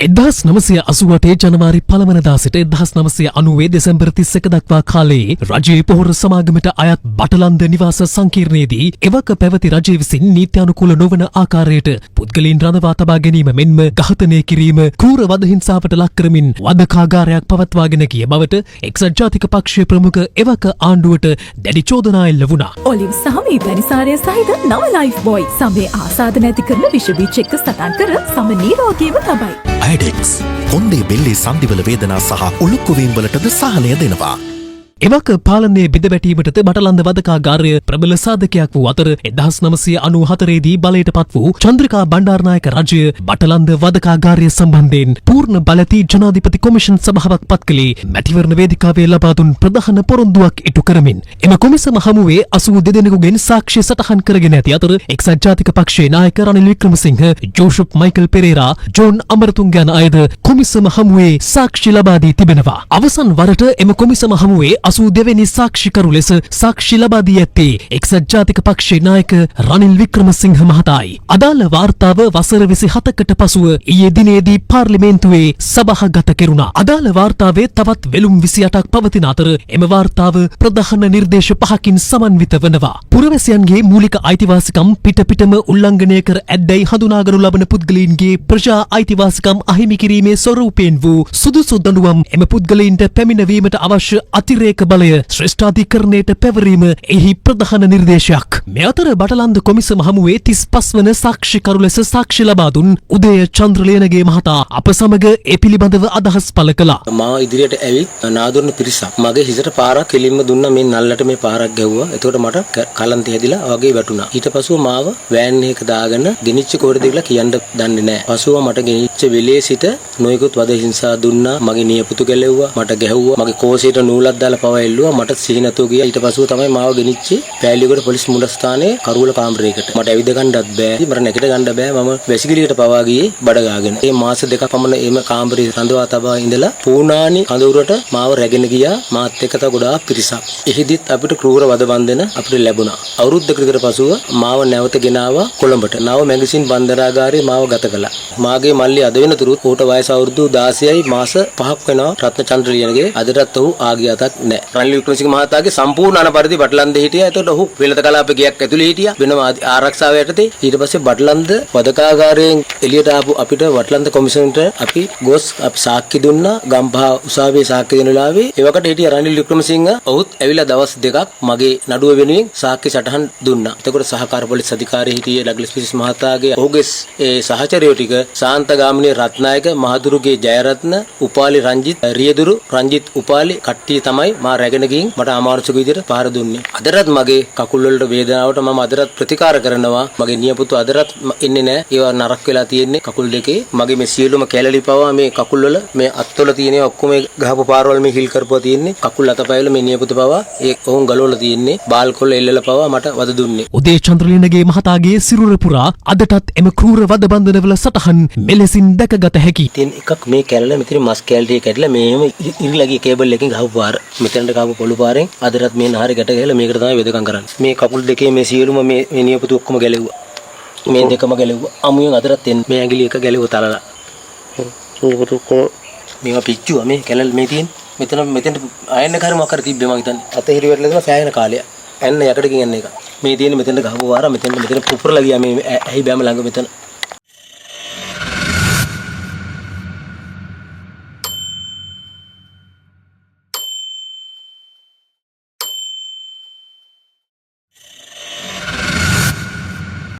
1988 ජනවාරි 1 වනදා සිට 1990 දෙසැම්බර් 31 දක්වා කාලයේ රජයේ පොහොර සමාගමට අයත් බටලන්ද නිවාස සංකීර්ණයේදී එවක පැවති රජය විසින් නීත්‍යානුකූල නොවන ආකාරයට පුද්ගලයන් රඳවා තබා ගැනීම මෙන්ම ඝාතනය කිරීම ක්‍රූර වද හිංසාවට ලක් කරමින් වදකාගාරයක් පවත්වාගෙන ගිය බවට එක්සත් ජාතික පක්ෂයේ ප්‍රමුඛ එවක ආණ්ඩුවට දැඩි චෝදනා එල්ල වුණා. ඔලිව් සමී පැනිසාරය සහිත නව ලයිෆ් බොයි සමේ ආසාදන ඇති කරන විෂ බීජ එක්ක සටන් කර සම නිරෝගීව තබයි. Aidex කොන්දේ බෙල්ලේ සංදිවල වේදනා සහ උළුක්කුවීම් වලටද සහනය දෙනවා. එවක පාලනයේ බිඳවැටීමටද බටලන්ද වදකාගාරය ප්‍රබල සාධකයක් වූ අතර 1994 දී බලයට පත් වූ චන්ද්‍රිකා බණ්ඩාරනායක රජය බටලන්ද වදකාගාරය සම්බන්ධයෙන් පූර්ණ බලති ජනාධිපති කොමිෂන් සභාවක් පත් කළේ මැතිවරණ වේදිකාවේ ලබා දුන් ප්‍රධාන පොරොන්දුවක් ඉටු කරමින්. එම කොමිසම හමුවේ 82 දෙනෙකුගෙන් සාක්ෂි සටහන් කරගෙන ඇති අතර එක්සත් ජාතික පක්ෂයේ නායක Ranil Wickremesinghe, Joseph Michael Perera, John Amarathunga යන අයද කොමිසම හමුවේ සාක්ෂි ලබා දී තිබෙනවා. අවසන් වරට එම කොමිසම හමුවේ 82 වෙනි සාක්ෂිකරු ලෙස සාක්ෂි ලබා දී ඇත්තේ එක්සත් ජාතික පක්ෂයේ නායක රනිල් වික්‍රමසිංහ මහතායි. අදාළ වාර්තාව වසර 27කට පසුව ඊයේ දිනේදී පාර්ලිමේන්තුවේ සභාගත කෙරුණා. අදාළ වාර්තාවේ තවත් වෙළුම් 28ක් පවතින අතර එම වාර්තාව ප්‍රධාන නිර්දේශ 5කින් සමන්විත වනවා. පුරවැසියන්ගේ මූලික අයිතිවාසිකම් පිටම උල්ලංඝනය කර ඇද්දැයි හඳුනාගනු ලබන පුද්ගලයින්ගේ ප්‍රජා අයිතිවාසිකම් අහිමි කිරීමේ ස්වරූපයෙන් වූ සුදුසු දඬුවම් එම පුද්ගලයින්ට පැමිණවීමට අවශ්‍ය අතිරේක බලය ශ්‍රේෂ්ඨාධිකරණයට පැවරීම එහි ප්‍රධාන නිර්දේශයක්. මේ අතර බටලන්ද කොමිසම හමුවේ 35 වන සාක්ෂිකරු ලෙස සාක්ෂි ලබා දුන් උදය චන්ද්‍රලේනගේ මහතා අප සමග ඒ පිළිබඳව අදහස් පළ කළා. මාව ඉදිරියට ඇවිත් නාදුරන පිරිසක් මගේ හිසට පාරක් කෙලින්ම දුන්නා. මේ නල්ලට මේ පාරක් ගැහුවා. එතකොට මට කලන්තය හැදිලා වගේ වැටුණා. ඊට පස්ව මාව වෑන් එකක දාගෙන ගෙනිච්ච කොහෙද කියලා කියන්න දන්නේ නැහැ. පස්ව මට ගෙනිච්ච වෙලේ සිට නොයෙකුත් වද හිංසා දුන්නා. මගේ නියපොතු ගැලෙව්වා, මට ගැහුවා, මගේ කෝසයට නූලක් දාලා පව එල්ලුවා. මට සිහි නැතුව ගියා. ඊට පස්ව තමයි මාව ගෙනිච්චේ පෑලියගොඩ පොලිස් මුලස්ථානයේ කරුවල කාමරයකට. මට ඇවිද ගන්නත් බෑ. මට නැගිට ගන්න බෑ. මම වැසිකිළියකට පවා ගියේ බඩ ගාගෙන. මේ මාස දෙකක් පමණ එම කාමරේ රඳවා තබා ඉඳලා පූනානි කඳවුරට මාව රැගෙන ගියා. මාත් එක්ක තව ගොඩාක් පිරිසක්. එහිදීත් අපිට ක්‍රූර වද බන්ධන අපිට ලැබුණා. අවුරුද්දකට විතර පසුව මාව නැවත ගෙනාවා කොළඹට. නව මැගසින් බන්දරාගාරයේ මාව ගත කළා. මාගේ මල්ලි අද වෙනතුරුත් ඌට වයස අවුරුදු 16යි මාස 5ක් වෙනවා. රත්නචන්ද්‍ර ලියනගේ අදටත් ඔහු ආගියතක් නැහැ. රනිල් වික්‍රමසිංහ මහතාගේ සම්පූර්ණ අනපරිදි බටලන්දේ හිටියා. එතකොට ඔහු වෙළඳ කලාප ගයක් ඇතුලේ හිටියා. වෙනම ආරක්ෂාව යටතේ. ඊට පස්සේ බටලන්ද වදකාගාරයෙන් එළියට ආපු අපිට බටලන්ද කොමිසමට අපි ගොස් අපි සාක්ෂි දුන්නා. ගම්පහ උසාවියේ සාක්ෂි දෙන වෙලාවේ ඒවකට හිටියා රනිල් වික්‍රමසිංහ. ඔහුත් ඇවිල්ලා දවස් දෙකක් මගේ නඩුව වෙනුවෙන් සාක්ෂි සටහන් දුන්නා. එතකොට සහකාර පොලිස් අධිකාරිය හිටියේ ඩග්ලස් පිරිස් මහතාගේ ඔහුගේ ඒ සහචරයෝ ටික සාන්තගාමිණී රත්නායක, මහදුරුගේ ජයරත්න, උපාලි රංජිත්, රියදුරු රංජිත් උපාලි කට්ටිය තමයි මා රැගෙන ගිහින් මට අමාරුසුක විදිහට පහර දුන්නේ. අදටත් මගේ කකුල් වලට වේදනාවට මම අදටත් ප්‍රතිකාර කරනවා. මගේ නියපොතු අදටත් ඉන්නේ නැහැ. ඒවා නරක් වෙලා තියෙන්නේ කකුල් දෙකේ. මගේ මේ සියලුම කැලලි පවා මේ කකුල් වල මේ අත්වල තියෙනවා. ඔක්කොම ගහපු පාරවල මේ හිල් කරපුවා තියෙන්නේ. කකුල් අතපය වල මේ නියපොතු පවා ඒ ඔවුන් ගලවලා තියෙන්නේ. බාල් කොල්ල එල්ලලා පවා මට වද දුන්නේ. උදේ චන්ද්‍රලේනගේ මහතාගේ සිරුර පුරා අදටත් එම ක්‍රූර වද බන්ධනවල සටහන් මෙලෙසින් දැකගත හැකි. තියෙන එකක් මේ කැලල මෙතන මස් කැලටි කැඩලා මේම ඉරිලගේ කේබල් එකකින් ගහපු පාර. මෙතනට ගහපු පොළු පාරෙන් අදටත් මේ නහරේ ගැට ගහලා මේකට තමයි වෙදකම් කරන්නේ. මේ කකුල් දෙකේ මේ සියලුම මේ නියපොතු ඔක්කොම ගැලෙව්වා. මේ දෙකම ගැලෙව්වා. අමුයෙන් අදටත් එන්නේ. මේ ඇඟිලි එක ගැලෙව්වා තලලා. නියපොතු ඔක්කොම මේවා පිච්චුවා. මේ කැලල් මේ තියෙන. මෙතන අයන්න කර මොකක් කර තිබ්බේ මම හිතන්නේ. අත හිරි වැටලා තමයි සෑහෙන කාලයක්. එන්න යකඩකින් එන්න එක. මේ තියෙන මෙතනට ගහපු වාර මෙතන පුපුරලා ගියා මේ ඇහි බෑම ළඟ මෙතන.